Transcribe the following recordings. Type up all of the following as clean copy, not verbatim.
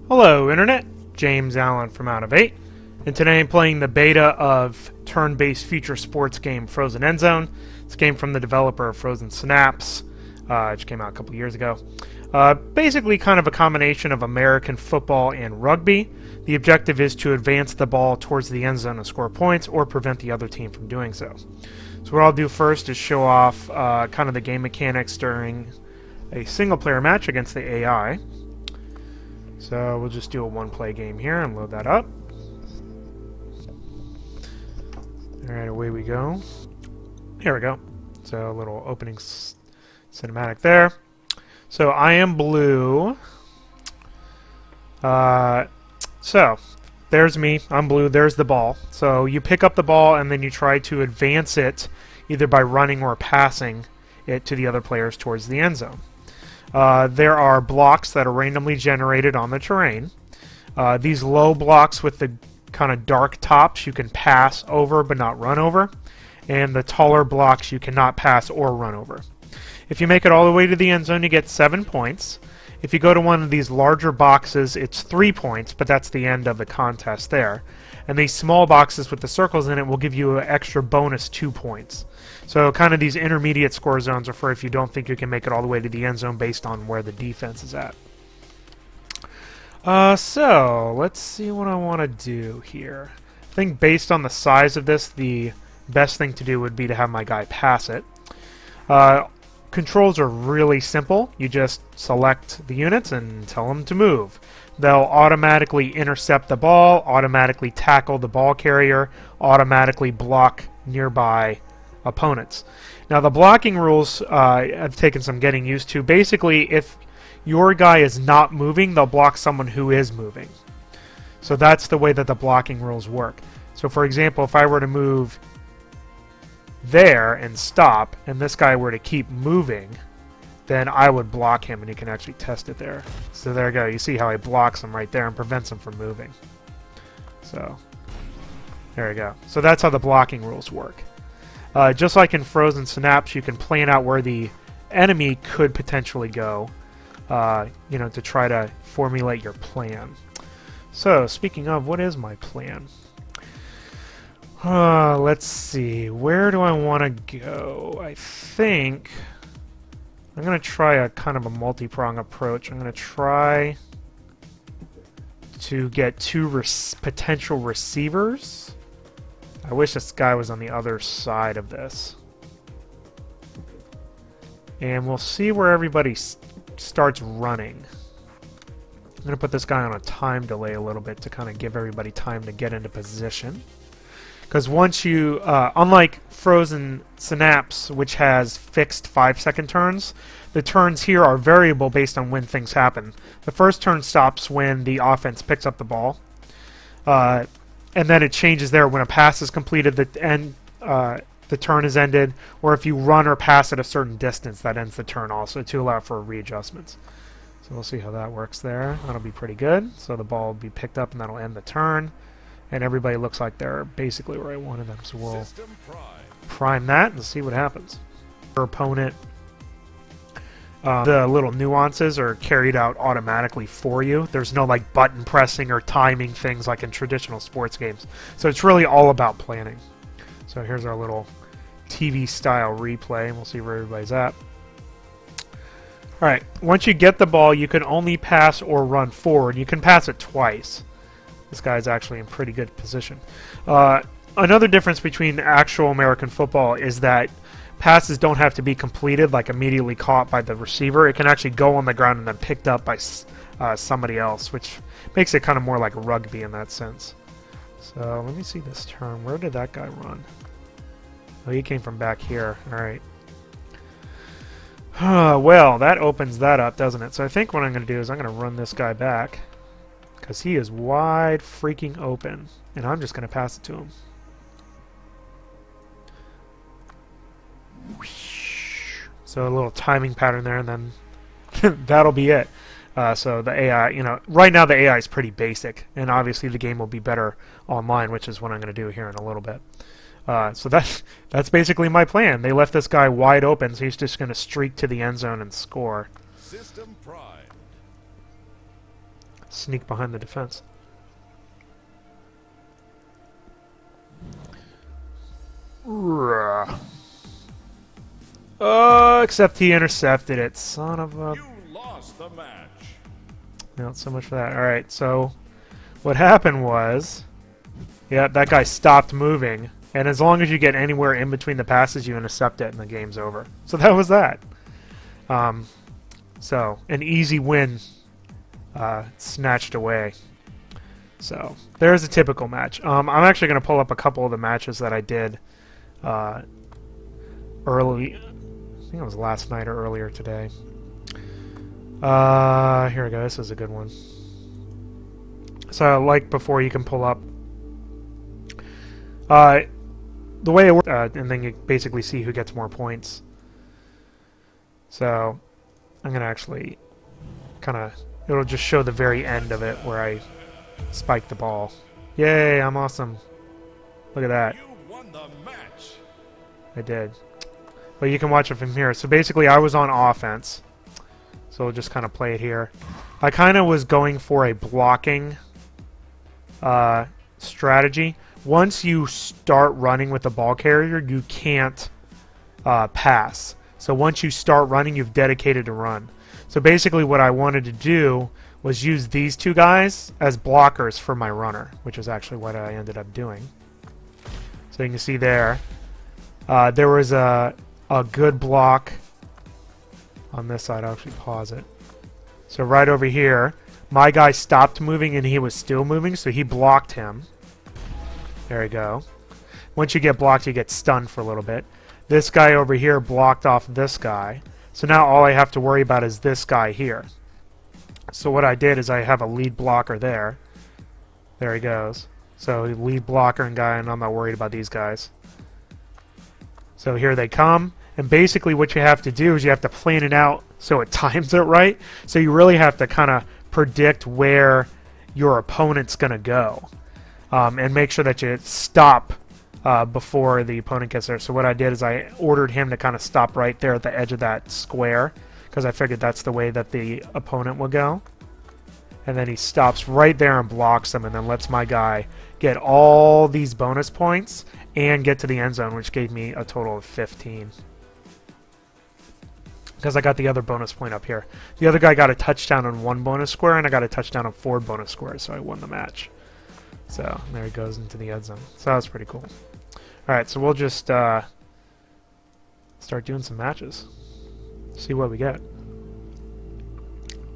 Hello Internet, James Allen from Out of 8, and today I'm playing the beta of turn-based future sports game Frozen Endzone. It's a game from the developer of Frozen Synapse, which came out a couple years ago. Basically kind of a combination of American football and rugby. The objective is to advance the ball towards the end zone and score points, or prevent the other team from doing so. So what I'll do first is show off kind of the game mechanics during a single-player match against the AI. So we'll just do a one-play game here and load that up. Alright, away we go. Here we go. So a little opening cinematic there. So I am blue. So there's me. I'm blue. There's the ball. So you pick up the ball and then you try to advance it either by running or passing it to the other players towards the end zone. There are blocks that are randomly generated on the terrain. These low blocks with the kind of dark tops you can pass over but not run over, and the taller blocks you cannot pass or run over. If you make it all the way to the end zone, you get 7 points. If you go to one of these larger boxes, it's 3 points, but that's the end of the contest there. And these small boxes with the circles in it will give you an extra bonus 2 points. So kind of these intermediate score zones are for if you don't think you can make it all the way to the end zone based on where the defense is at. So let's see what I want to do here. I think based on the size of this, the best thing to do would be to have my guy pass it. Controls are really simple. You just select the units and tell them to move. They'll automatically intercept the ball, automatically tackle the ball carrier, automatically block nearby opponents. Now the blocking rules I've taken some getting used to. Basically, if your guy is not moving, they'll block someone who is moving. So that's the way that the blocking rules work. So for example, if I were to move there and stop, and this guy were to keep moving, then I would block him, and you can actually test it there. So there you go. You see how he blocks him right there and prevents him from moving. So there you go. So that's how the blocking rules work. Just like in Frozen Synapse, you can plan out where the enemy could potentially go, to try to formulate your plan. So speaking of, what is my plan? Let's see. Where do I want to go? I think I'm going to try a kind of a multi-prong approach. I'm going to try to get 2 potential receivers. I wish this guy was on the other side of this. And we'll see where everybody starts running. I'm going to put this guy on a time delay a little bit to kind of give everybody time to get into position. Because once you, unlike Frozen Synapse, which has fixed 5-second turns, the turns here are variable based on when things happen. The first turn stops when the offense picks up the ball, and then it changes there when a pass is completed. The turn is ended, or if you run or pass at a certain distance, that ends the turn also to allow for readjustments. So we'll see how that works there. That'll be pretty good. So the ball will be picked up, and that'll end the turn. And everybody looks like they're basically where I wanted them, so we'll prime that and see what happens. Your opponent, the little nuances are carried out automatically for you. There's no like button pressing or timing things like in traditional sports games. So it's really all about planning. So here's our little TV-style replay, and we'll see where everybody's at. Alright, once you get the ball, you can only pass or run forward. You can pass it twice. This guy's actually in pretty good position. Another difference between actual American football is that passes don't have to be completed, like immediately caught by the receiver. It can actually go on the ground and then picked up by somebody else, which makes it kind of more like rugby in that sense. So let me see this turn. Where did that guy run? Oh, he came from back here. All right. Well, that opens that up, doesn't it? So I think what I'm going to do is I'm going to run this guy back, because he is wide freaking open, and I'm just going to pass it to him. So a little timing pattern there, and then that'll be it. So the AI, right now the AI is pretty basic, and obviously the game will be better online, which is what I'm going to do here in a little bit. So that's basically my plan. They left this guy wide open, so he's just going to streak to the end zone and score. System Prime. sneak behind the defense. Except he intercepted it. Son of a... You lost the match. Not so much for that. Alright, so what happened was... Yeah, that guy stopped moving. And as long as you get anywhere in between the passes, you intercept it and the game's over. So that was that. So, an easy win snatched away. So, there's a typical match. I'm actually going to pull up a couple of the matches that I did early. I think it was last night or earlier today. Here we go. This is a good one. So, like before, you can pull up the way it works, and then you basically see who gets more points. So, I'm going to actually kind of... It'll just show the very end of it where I spike the ball. Yay, I'm awesome. Look at that. You won the match. I did. But you can watch it from here. So basically I was on offense. So we'll just kind of play it here. I kind of was going for a blocking strategy. Once you start running with the ball carrier, you can't pass. So once you start running, you've dedicated to run. So basically what I wanted to do was use these two guys as blockers for my runner, which is actually what I ended up doing. So you can see there, there was a good block on this side. I'll actually pause it. So right over here, my guy stopped moving and he was still moving, so he blocked him. There you go. Once you get blocked, you get stunned for a little bit. This guy over here blocked off this guy. So now all I have to worry about is this guy here. So what I did is I have a lead blocker there. There he goes. So lead blocker and guy, and I'm not worried about these guys. So here they come. And basically what you have to do is you have to plan it out so it times it right. So you really have to kind of predict where your opponent's going to go. And make sure that you stop before the opponent gets there. So what I did is I ordered him to kind of stop right there at the edge of that square, because I figured that's the way that the opponent would go. And then he stops right there and blocks them, and then lets my guy get all these bonus points and get to the end zone, which gave me a total of 15. Because I got the other bonus point up here. The other guy got a touchdown on 1 bonus square, and I got a touchdown on 4 bonus squares, so I won the match. So there he goes into the end zone. So that was pretty cool. Alright, so we'll just start doing some matches. See what we get.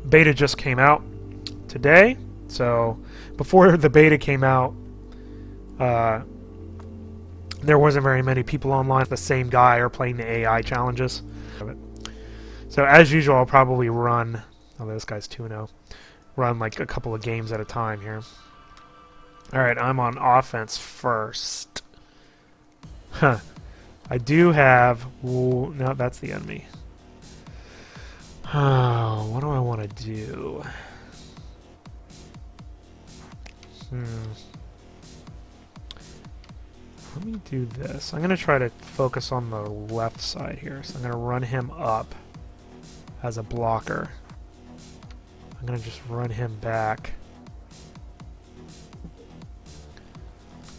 Beta just came out today. So before the beta came out, there wasn't very many people online. The same guy are playing the AI challenges. So as usual, I'll probably run... Oh, this guy's 2-0. Run like a couple of games at a time here. Alright, I'm on offense first. Huh. I do have... Ooh, no, that's the enemy. Oh, what do I want to do? Let me do this. I'm going to try to focus on the left side here. So I'm going to run him up as a blocker. I'm going to just run him back.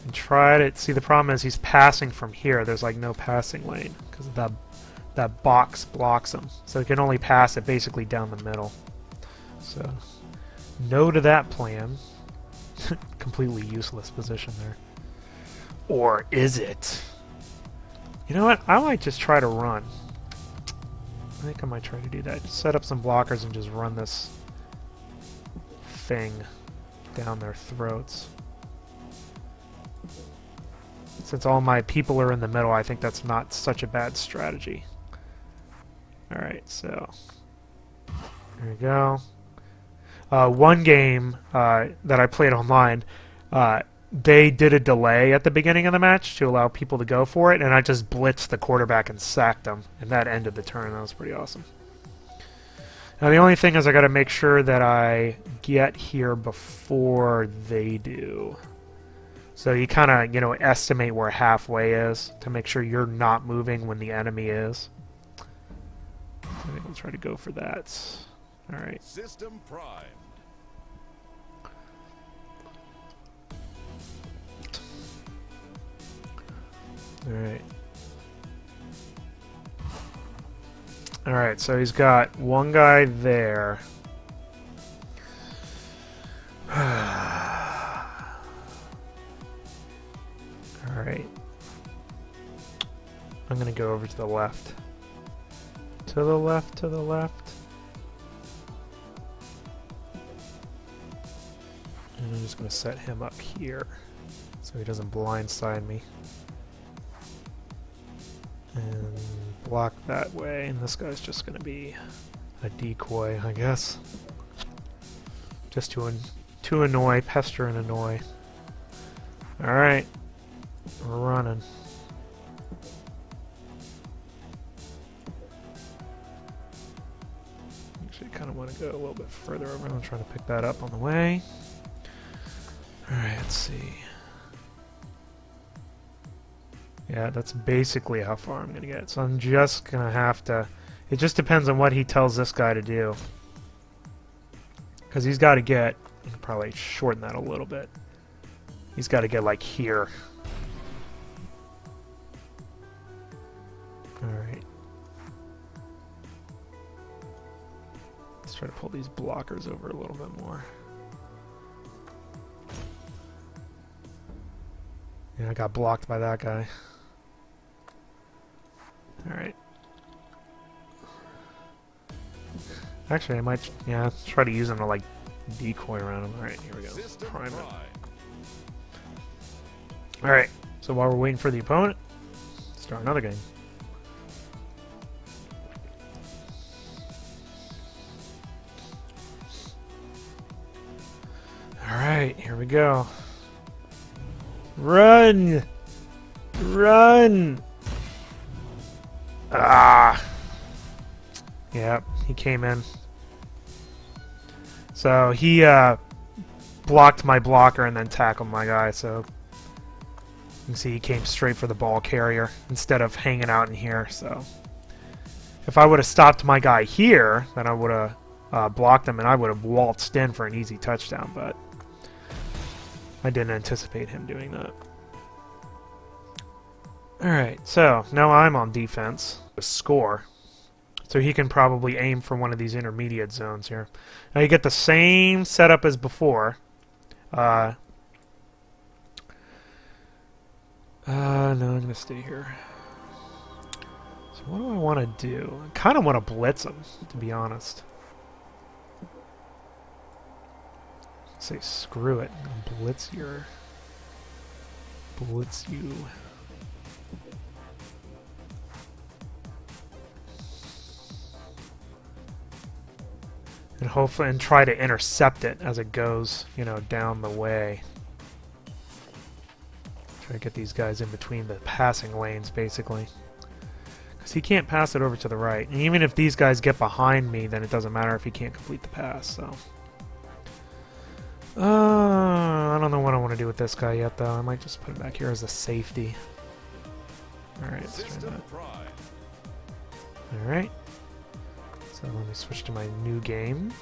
And try to... See, the problem is he's passing from here. There's like no passing lane because that box blocks him. So he can only pass it basically down the middle. So, no to that plan. Completely useless position there. Or is it? You know what? I might just try to run. I think I might try to do that. Just set up some blockers and just run this thing down their throats. Since all my people are in the middle, I think that's not such a bad strategy. Alright, so there we go. One game that I played online, they did a delay at the beginning of the match to allow people to go for it, and I just blitzed the quarterback and sacked him, and that ended the turn. That was pretty awesome. Now the only thing is I got to make sure that I get here before they do. So you kind of, you know, estimate where halfway is to make sure you're not moving when the enemy is. I think we'll try to go for that. All right. System primed. Alright, so he's got one guy there. Alright. I'm gonna go over to the left. To the left, to the left. And I'm just gonna set him up here so he doesn't blindside me. And block that way, and this guy's just gonna be a decoy, I guess. Just to annoy, pester and annoy. Alright. We're running. Actually, I kind of want to go a little bit further over. I'm trying to pick that up on the way. Alright, let's see. Yeah, that's basically how far I'm going to get. So I'm just going to have to... It just depends on what he tells this guy to do. Because he's got to get... I can probably shorten that a little bit. He's got to get, like, here. Alright. Let's try to pull these blockers over a little bit more. Yeah, I got blocked by that guy. Alright. Actually, I might, yeah, try to use him to, like, decoy around him. Alright, here we go. Prime it. Alright, so while we're waiting for the opponent, start another game. Alright, here we go. Run! Run! Ah! Yep, he came in. So he blocked my blocker and then tackled my guy, so you can see he came straight for the ball carrier instead of hanging out in here. So if I would have stopped my guy here, then I would have blocked him and I would have waltzed in for an easy touchdown, but I didn't anticipate him doing that. Alright, so now I'm on defense. Score. So he can probably aim for one of these intermediate zones here. Now you get the same setup as before. No, I'm going to stay here. So what do I want to do? I kind of want to blitz him, to be honest. Say screw it. Blitz you. And hopefully, and try to intercept it as it goes, you know, down the way. Try to get these guys in between the passing lanes, basically. Because he can't pass it over to the right. And even if these guys get behind me, then it doesn't matter if he can't complete the pass, so... I don't know what I want to do with this guy yet, though. I might just put him back here as a safety. Alright, let's try that. Alright. So let me switch to my new game.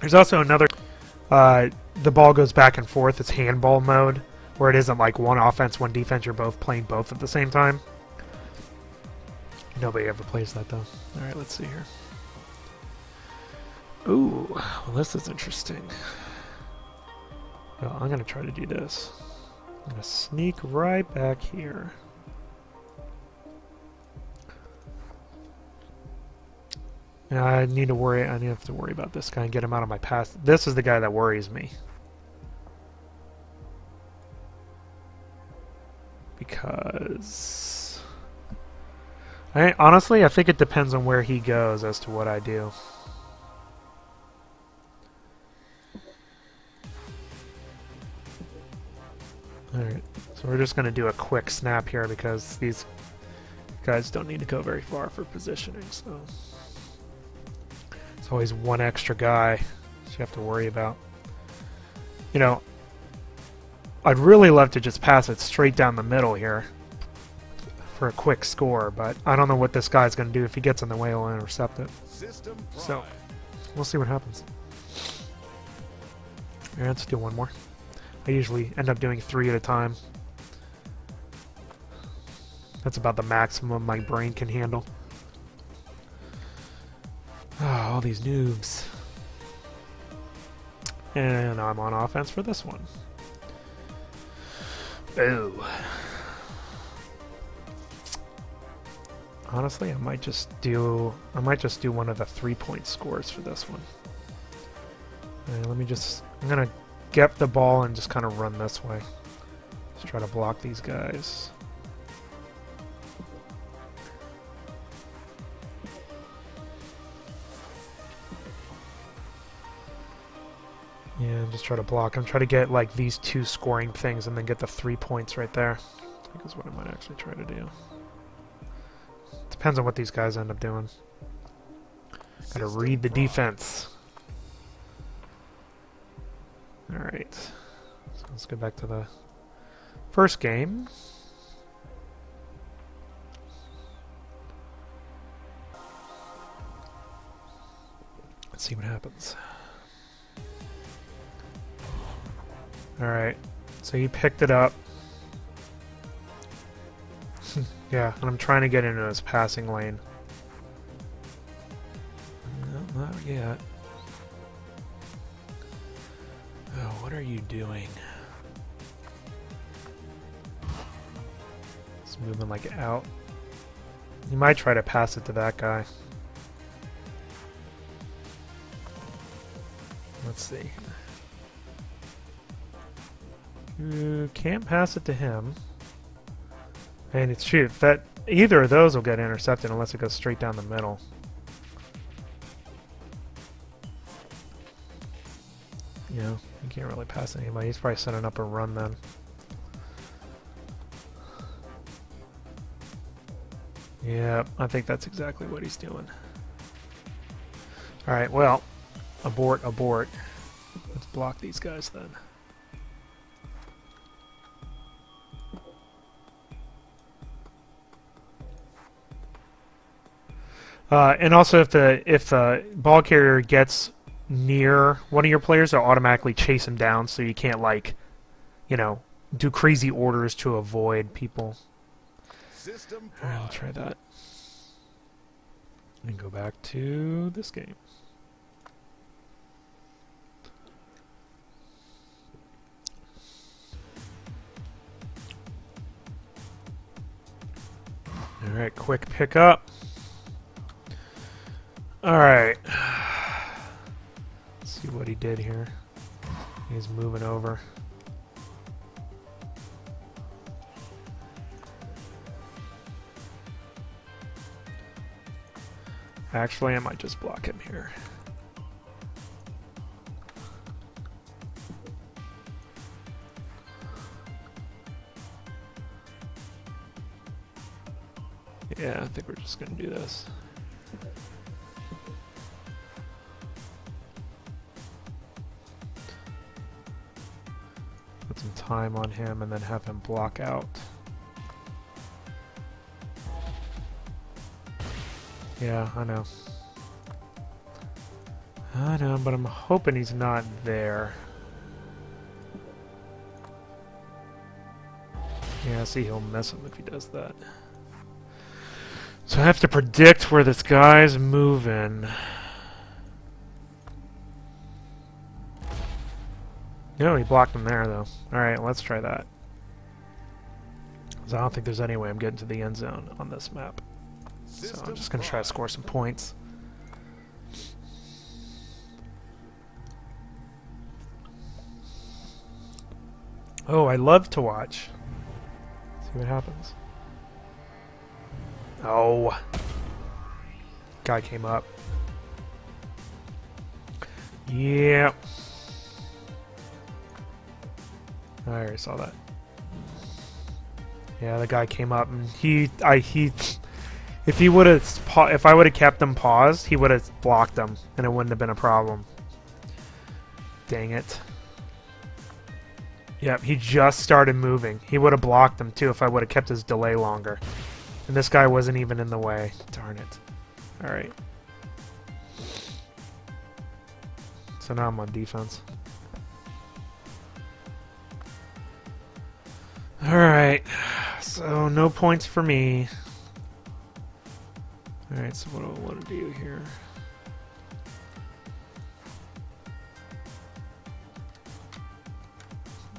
There's also another... the ball goes back and forth. It's handball mode, where it isn't like one offense, one defense. You're both playing both at the same time. Nobody ever plays that, though. Alright, let's see here. Ooh, well, this is interesting. Well, I'm going to try to do this. I'm going to sneak right back here. Now, I need to have to worry about this guy and get him out of my pass. This is the guy that worries me. Because... honestly, I think it depends on where he goes as to what I do. Alright, so we're just going to do a quick snap here because these guys don't need to go very far for positioning, so... It's always one extra guy that you have to worry about. You know, I'd really love to just pass it straight down the middle here for a quick score, but I don't know what this guy's going to do. If he gets in the way, he'll intercept it. So, we'll see what happens. Alright, let's do one more. I usually end up doing 3 at a time. That's about the maximum my brain can handle. Oh, all these noobs. And I'm on offense for this one. Ooh. Honestly, I might just do one of the 3-point scores for this one. I'm gonna get the ball and just kind of run this way. Just try to block these guys. Yeah, just try to block. I'm trying to get like these 2 scoring things and then get the 3 points right there. I think is what I might actually try to do. Depends on what these guys end up doing. Gotta read the defense. Alright. So let's go back to the first game. Let's see what happens. Alright. So he picked it up. Yeah, and I'm trying to get into his passing lane. No, not yet. Oh, what are you doing? It's moving like out. You might try to pass it to that guy. Let's see. You can't pass it to him. And it's true, that either of those will get intercepted unless it goes straight down the middle. You know, you can't really pass anybody. He's probably setting up a run then. Yeah, I think that's exactly what he's doing. Alright, well, abort, abort. Let's block these guys then. And also, if the ball carrier gets near one of your players, they'll automatically chase him down, so you can't, like, you know, do crazy orders to avoid people. Alright, I'll try that. And go back to this game. Alright, quick pickup. Alright. Let's see what he did here. He's moving over. Actually, I might just block him here. Yeah, I think we're just going to do this. Put some time on him and then have him block out. Yeah, I know. I know, but I'm hoping he's not there. Yeah, see, he'll miss him if he does that. So I have to predict where this guy's moving. No, he blocked him there, though. Alright, let's try that. Because I don't think there's any way I'm getting to the end zone on this map. So I'm just going to try to score some points. Oh, I love to watch. See what happens. Oh. Guy came up. Yeah. I already saw that. Yeah, the guy came up and if I would have kept him paused, he would have blocked him and it wouldn't have been a problem. Dang it. Yep, he just started moving. He would have blocked him too if I would have kept his delay longer. And this guy wasn't even in the way. Darn it. Alright. So now I'm on defense. Alright. So, no points for me. Alright, so what do I want to do here?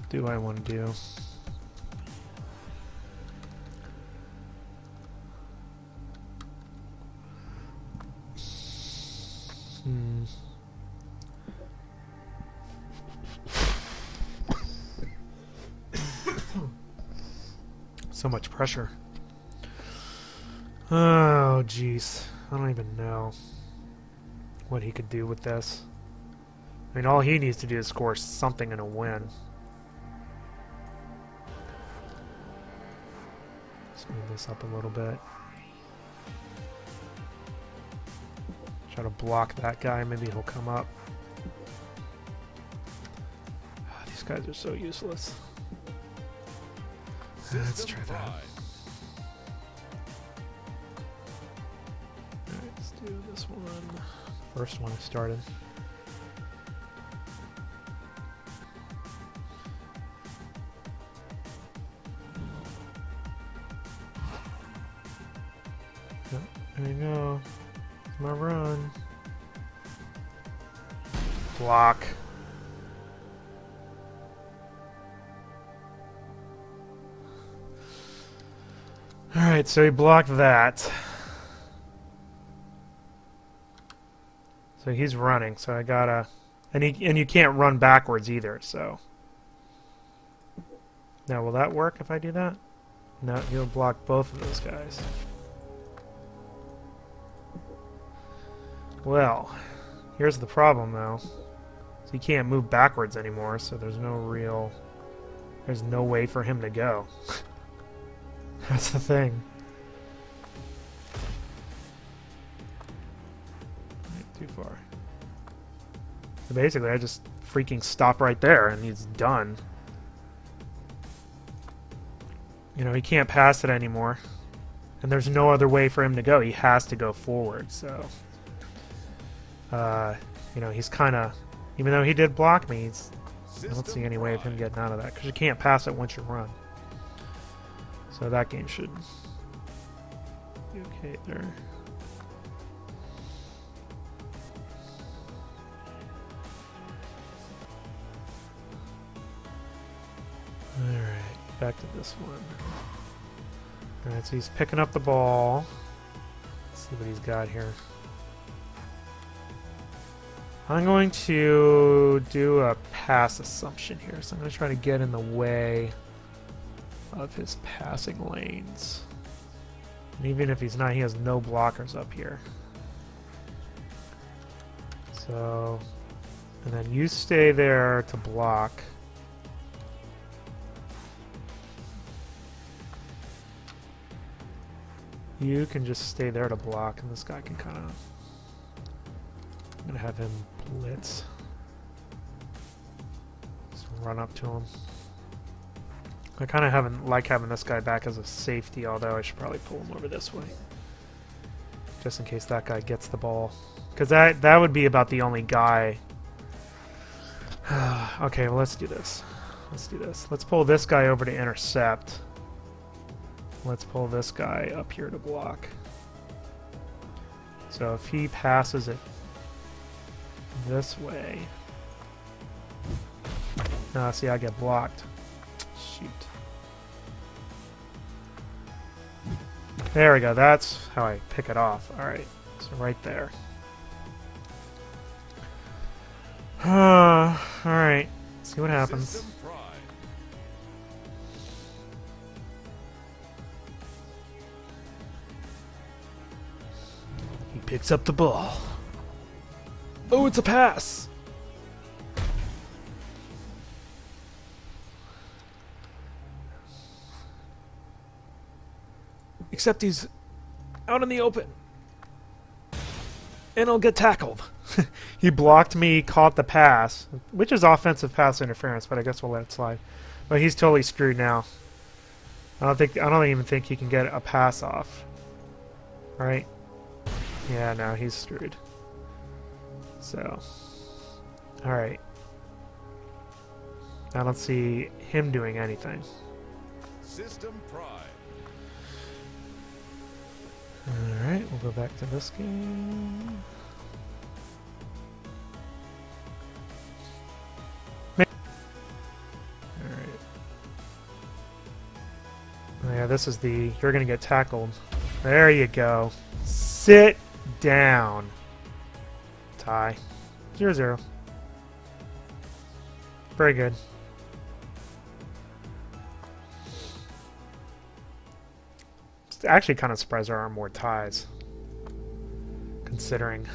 Do I want to do? So much pressure. Oh, jeez. I don't even know what he could do with this. I mean, all he needs to do is score something and a win. Let's move this up a little bit. Try to block that guy. Maybe he'll come up. Oh, these guys are so useless. Let's try that. Alright, let's do this one. First one I started. Yep, there you go. My run. Block. Alright, so he blocked that. So he's running, so I gotta... And you can't run backwards either, so... Now, will that work if I do that? No, he'll block both of those guys. Well, here's the problem, though. So he can't move backwards anymore, so there's no real... There's no way for him to go. That's the thing. Too far. So basically, I just freaking stop right there, and he's done. You know, he can't pass it anymore. And there's no other way for him to go. He has to go forward, so... you know, he's kind of... Even though he did block me, I don't see any way of him getting out of that, because you can't pass it once you run. So that game should be okay there. Alright, back to this one. Alright, so he's picking up the ball. Let's see what he's got here. I'm going to do a pass assumption here, so I'm going to try to get in the way of his passing lanes. And even if he's not, he has no blockers up here. So, and then you stay there to block. You can just stay there to block, and this guy can kind of... I'm going to have him blitz. Just run up to him. I kind of like having this guy back as a safety, although I should probably pull him over this way. Just in case that guy gets the ball. Because that would be about the only guy. Okay, well, let's do this. Let's do this. Let's pull this guy over to intercept. Let's pull this guy up here to block. So if he passes it this way... No, see, I get blocked. Shoot. There we go. That's how I pick it off. Alright. So right there. Alright. See what happens. He picks up the ball. Oh, it's a pass! Except he's out in the open. And he'll get tackled. He blocked me, caught the pass, which is offensive pass interference, but I guess we'll let it slide. But he's totally screwed now. I don't even think he can get a pass off. Right? Yeah, no, he's screwed. So, alright. I don't see him doing anything. System Prime. Alright, we'll go back to this game. Alright. Oh yeah, this is the... You're gonna get tackled. There you go. Sit down. Tie. 0-0. Very good. Actually kind of surprised there aren't more ties, considering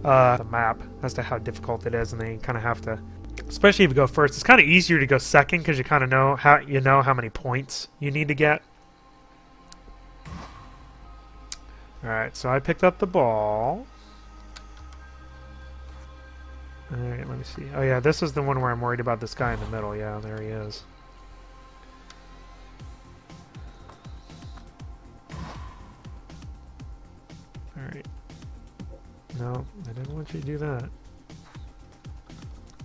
the map as to how difficult it is, and then you kind of have to, especially if you go first, it's kind of easier to go second because you kind of know how many points you need to get. Alright, so I picked up the ball. Alright, let me see. Oh yeah, this is the one where I'm worried about this guy in the middle. Yeah, there he is. Alright. No, I didn't want you to do that.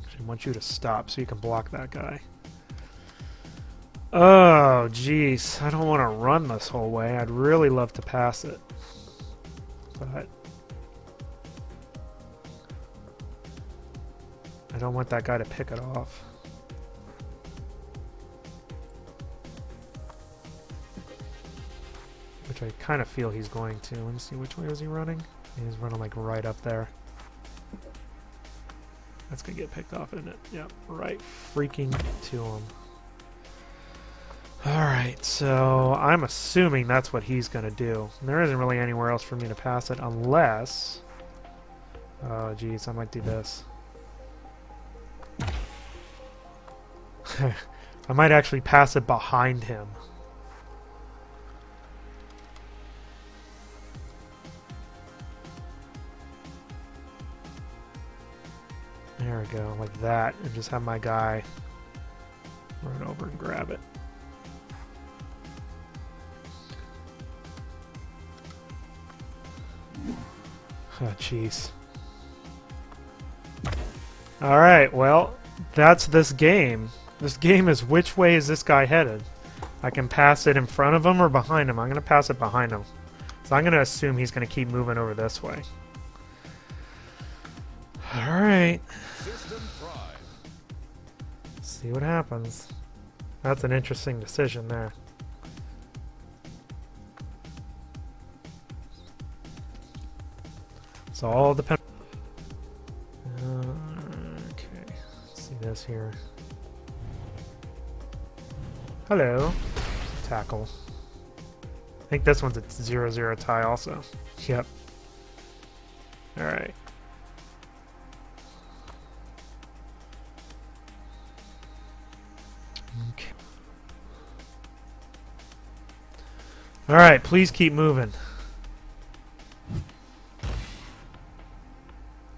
Actually, I want you to stop so you can block that guy. Oh, jeez. I don't want to run this whole way. I'd really love to pass it. But I don't want that guy to pick it off. Which I kind of feel he's going to. Let me see, which way is he running? He's running like right up there. That's gonna get picked off, isn't it? Yep, right freaking to him. Alright, so I'm assuming that's what he's gonna do. And there isn't really anywhere else for me to pass it unless... Oh geez, I might do this. I might actually pass it behind him. There we go, like that, and just have my guy run over and grab it. Oh, jeez. Alright, well, that's this game. This game is which way is this guy headed? I can pass it in front of him or behind him. I'm going to pass it behind him. So I'm going to assume he's going to keep moving over this way. Alright. See what happens. That's an interesting decision there. It's all depends. Okay, let's see this here. Hello. Tackle. I think this one's a 0-0 tie also. Yep. Alright. Okay. Alright, please keep moving.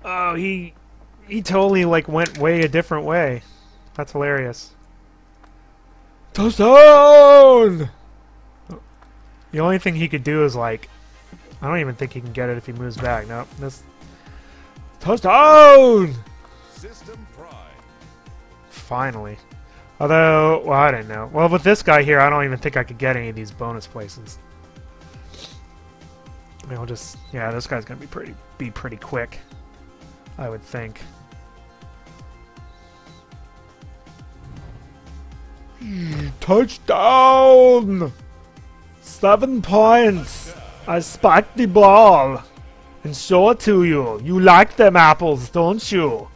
Oh, he totally like went way a different way. That's hilarious. Touchdown! The only thing he could do is like, I don't even think he can get it if he moves back. Nope. This touchdown! System pride. Finally. Although, well, I don't know. Well, with this guy here, I don't even think I could get any of these bonus places. I mean, I'll just, yeah, this guy's gonna be pretty quick, I would think. Touchdown! 7 points! I spiked the ball and show it to you. You like them apples, don't you?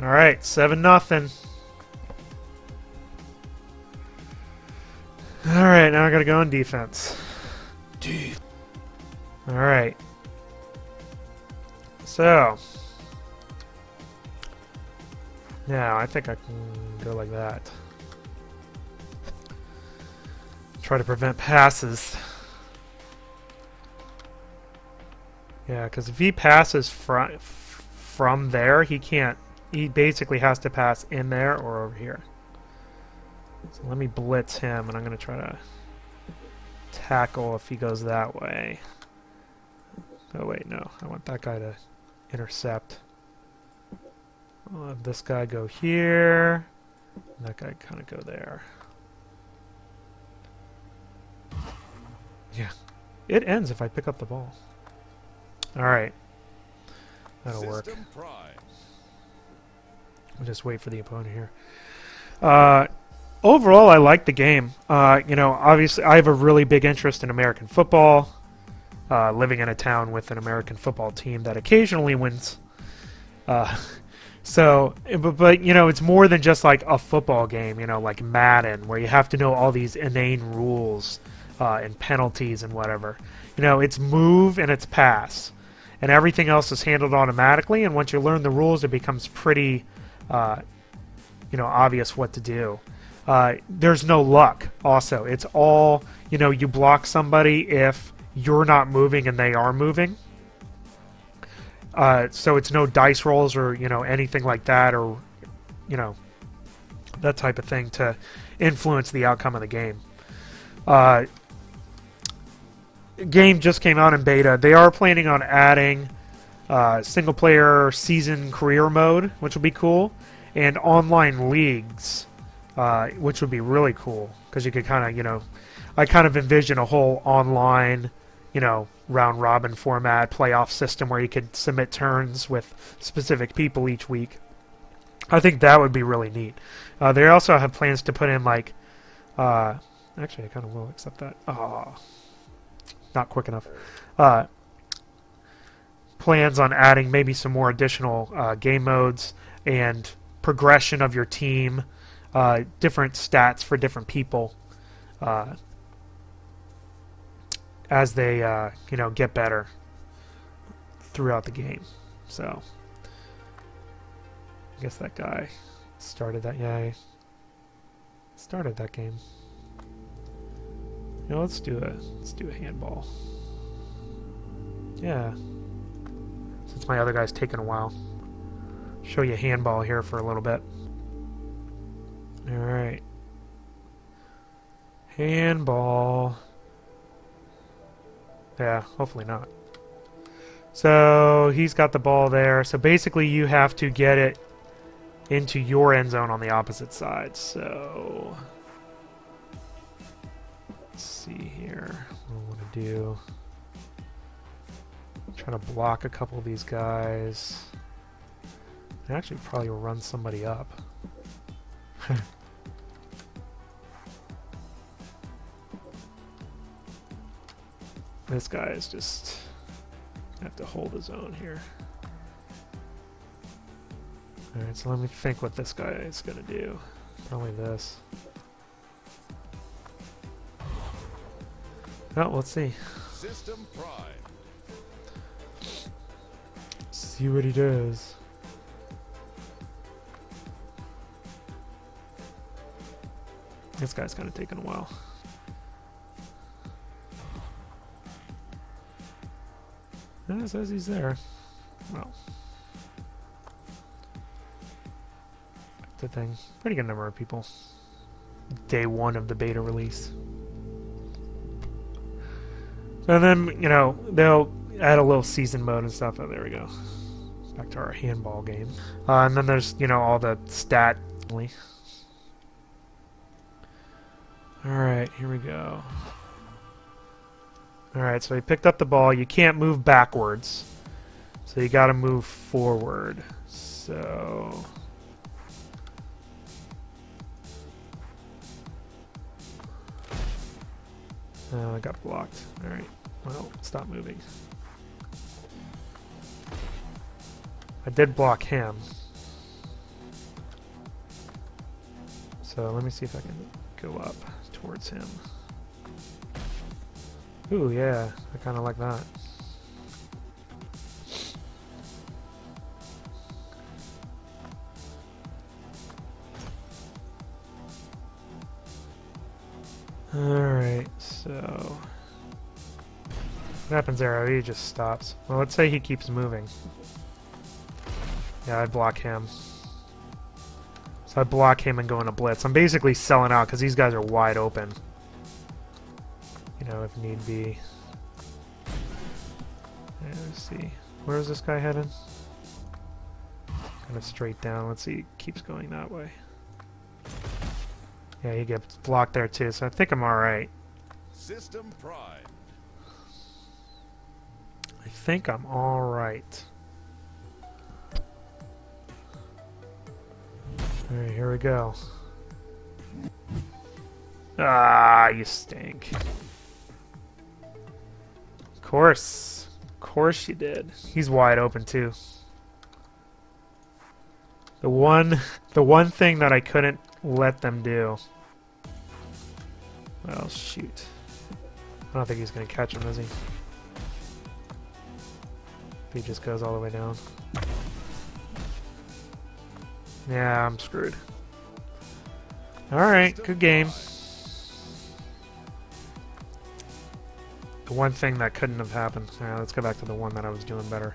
Alright, 7-0. Alright, now I gotta go on defense. Alright. So. Now, I think I can go like that. Try to prevent passes. Yeah, because if he passes from there, he can't. He basically has to pass in there or over here. So let me blitz him, and I'm going to try to tackle if he goes that way. Oh wait, no. I want that guy to intercept. I'll have this guy go here. And that guy kind of go there. Yeah. It ends if I pick up the ball. Alright. That'll work. System Prime. We'll just wait for the opponent here. Overall, I like the game. You know, obviously, I have a really big interest in American football. Living in a town with an American football team that occasionally wins. But you know, it's more than just like a football game. You know, like Madden, where you have to know all these inane rules and penalties and whatever. You know, it's move and it's pass, and everything else is handled automatically. And once you learn the rules, it becomes pretty, you know, obvious what to do. There's no luck. Also, it's all, you know, you block somebody if you're not moving and they are moving. So it's no dice rolls or, you know, anything like that, or, you know, that type of thing to influence the outcome of the game. Game just came out in beta. They are planning on adding single-player season career mode, which will be cool, and online leagues, which would be really cool, because you could kind of, you know, I kind of envision a whole online, you know, round-robin format, playoff system where you could submit turns with specific people each week. I think that would be really neat. They also have plans to put in, like, actually, I kind of will accept that. Not quick enough. Plans on adding maybe some more additional game modes and progression of your team, different stats for different people as they you know, get better throughout the game. So I guess that guy started that. Yeah, he started that game. You know, let's do a handball. Yeah. Since my other guy's taking a while. Show you handball here for a little bit. Alright. Handball. Yeah, hopefully not. So he's got the ball there. So basically you have to get it into your end zone on the opposite side. So let's see here what I want to do. I'm trying to block a couple of these guys. I actually probably run somebody up. This guy is just have to hold his own here. Alright, so let me think what this guy is going to do. Probably this. Oh, let's see. System Prime. See what he does. This guy's kind of taking a while. Yeah, it says he's there. Well, good thing. Pretty good number of people. Day one of the beta release. And then, you know, they'll add a little season mode and stuff. Oh, there we go. Back to our handball game. And then there's, you know, all the stat. Alright, here we go. Alright, so he picked up the ball. You can't move backwards. So you gotta move forward. So I got blocked. Alright. Well, stop moving. I did block him. So let me see if I can go up towards him. Ooh, yeah. I kind of like that. Alright, so what happens there? He just stops. Well, let's say he keeps moving. Yeah, I block him. So I block him and go in a blitz. I'm basically selling out because these guys are wide open. You know, if need be. Yeah, let's see. Where is this guy headed? Kind of straight down. Let's see. He keeps going that way. Yeah, he gets blocked there too, so I think I'm alright. System Prime. think I'm all right. All right, here we go. Ah, you stink. Of course you did. He's wide open too. The one thing that I couldn't let them do. Well, shoot. I don't think he's gonna catch him, is he? If he just goes all the way down. Yeah, I'm screwed. Alright, good game. The one thing that couldn't have happened. Alright, let's go back to the one that I was doing better.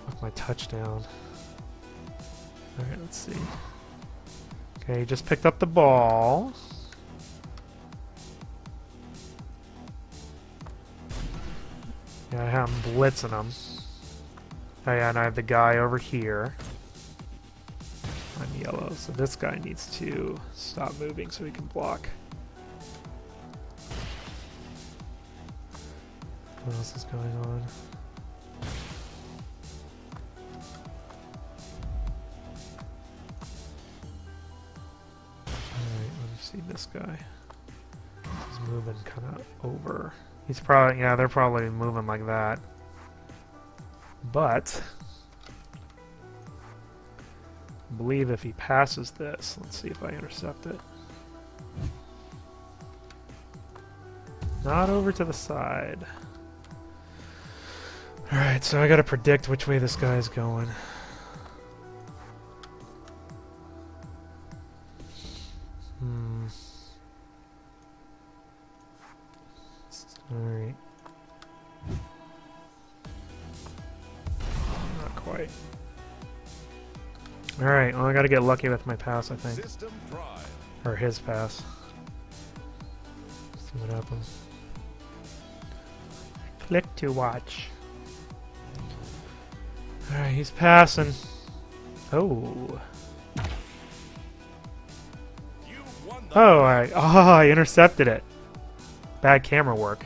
With my touchdown. Alright, let's see. Okay, he just picked up the ball. Yeah, I have him blitzing him. Oh yeah, and I have the guy over here. I'm yellow, so this guy needs to stop moving so he can block. What else is going on? Alright, let me see this guy. He's moving kind of over. He's probably, yeah, they're probably moving like that. But I believe if he passes this, let's see if I intercept it. Not over to the side. Alright, so I gotta predict which way this guy's going. Alright. Not quite. Alright, well I gotta get lucky with my pass, I think. Or his pass. See what happens. Click to watch. Alright, he's passing. Oh. Oh, I intercepted it. Bad camera work.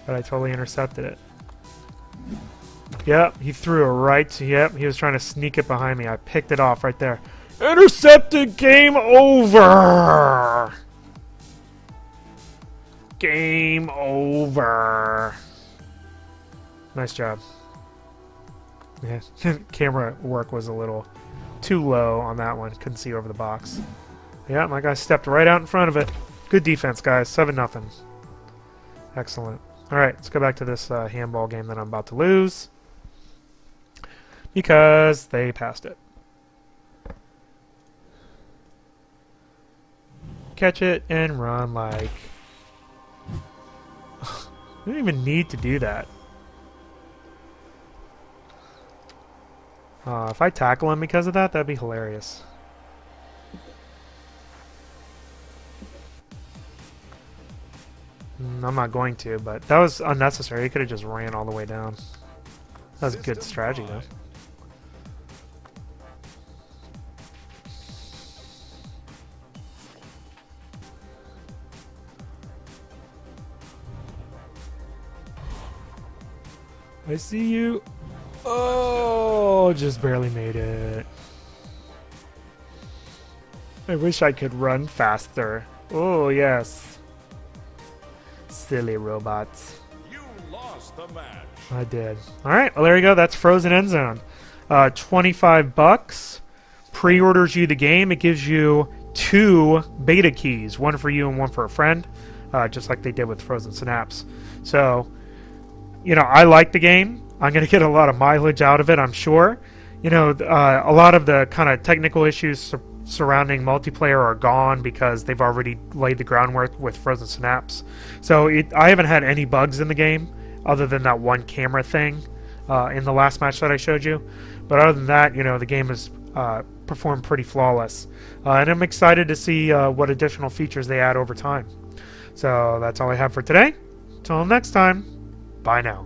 But I totally intercepted it. Yep, he threw it right to, yep, he was trying to sneak it behind me. I picked it off right there. Intercepted! Game over! Game over. Nice job. Yeah, camera work was a little too low on that one. Couldn't see over the box. Yeah, my guy stepped right out in front of it. Good defense, guys. 7-0. Excellent. Alright, let's go back to this handball game that I'm about to lose. Because they passed it. Catch it and run like... I don't even need to do that. If I tackle him because of that, that'd be hilarious. I'm not going to, but that was unnecessary. He could have just ran all the way down. That was a good strategy, though. I see you. Oh, just barely made it. I wish I could run faster. Oh, yes. Silly robots. You lost the match. I did. Alright, well there you go. That's Frozen Endzone. $25. Pre-orders you the game. It gives you 2 beta keys. One for you and one for a friend. Just like they did with Frozen Synapse. So, you know, I like the game. I'm going to get a lot of mileage out of it, I'm sure. You know, a lot of the kind of technical issues surrounding multiplayer are gone because they've already laid the groundwork with Frozen Synapse. So I haven't had any bugs in the game other than that one camera thing in the last match that I showed you. But other than that, you know, the game has performed pretty flawless. And I'm excited to see what additional features they add over time. So that's all I have for today. Until next time, bye now.